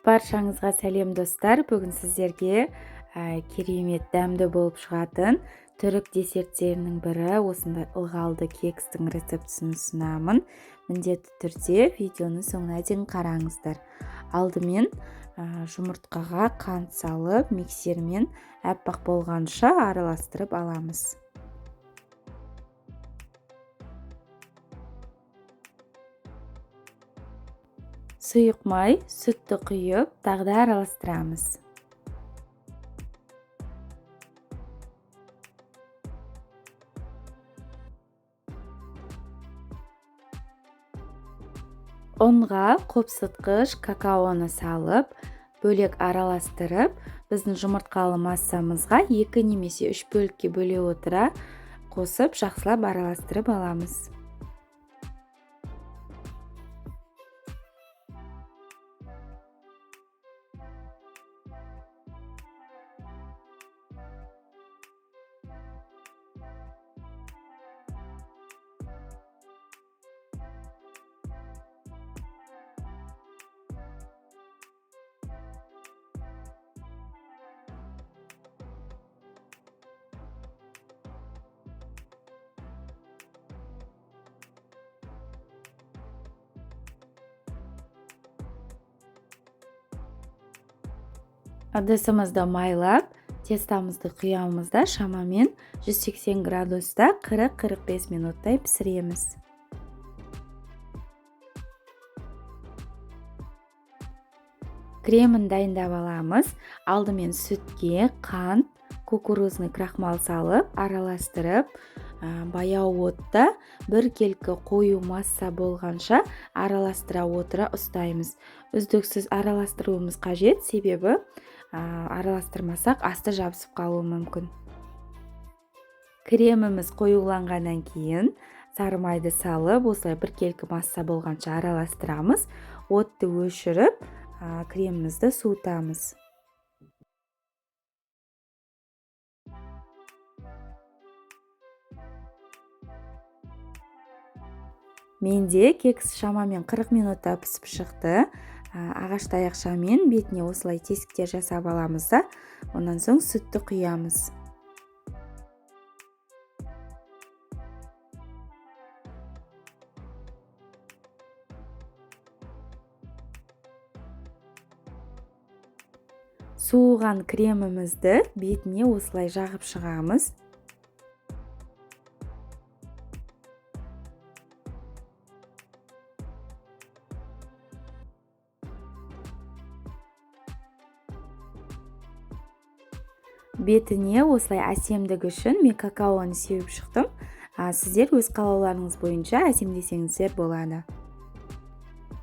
Баршаңызға сәлем достар. Бүгін сіздерге керемет дәмді болып шығатын түрік десерттерінің бірі осындай ылғалды кекстің рецептісін ұсынамын. Міндетті түрде видеоны соңына дейін қараңыздар. Алдымен жұмыртқаға қант салып, миксермен әппақ болғанша араластырып аламыз. Сұйық май, сүтті құйып, тағы да араластырамыз. Ұнға қопсытқыш какаоны салып, бөлек араластырып, біздің жұмыртқалы массамызға 2 немесе 3 бөлікке бөле отыра қосып, жақсылап араластырып аламыз. Ыдысымызды майлап, тестамызды құямыз да шамамен 180 градуста 40-45 минуттай пісіреміз. Кремін дайындап аламыз. Алдымен сүтке қант, кукурузный крахмал салып, араластырып, баяу отта бір келкі қою масса болғанша араластыра отыра ұстаймыз. Үздіксіз араластыруымыз қажет, себебі араластырмасақ асты жабысып қалуы мүмкін. Креміміз қоюланғаннан кейін сары майды салып, осылай бір келкі масса болғанша араластырамыз. Отты өшіріп, кремімізді суытамыз. Менде кекс шамамен 40 минутта пісіп шықты. Ағаш таяқшамен бетіне осылай тесіктер жасап аламыз да, онан соң сүтті құямыз. Суыған кремімізді бетіне осылай жағып шығамыз. Бетіне осылай әсемдігі үшін мен какаоны сеуіп шықтым. Сіздер өз қалауларыңыз бойынша әсемдесеңіздер болады.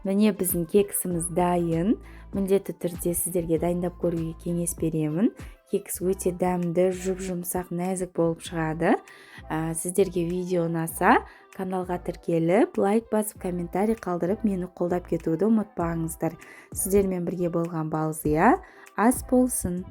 Міне біздің кексіміз дайын. Міндетті түрде сіздерге дайындап көруге кеңес беремін. Кекс өте дәмді, жұп-жұмсақ, нәзік болып шығады. Сіздерге видео ұнаса, каналға тіркеліп, лайк басып, комментарий қалдырып, мені қолдап кетуді ұмытпаңыздар. Сіздермен бірге болған Балзия ас болсын.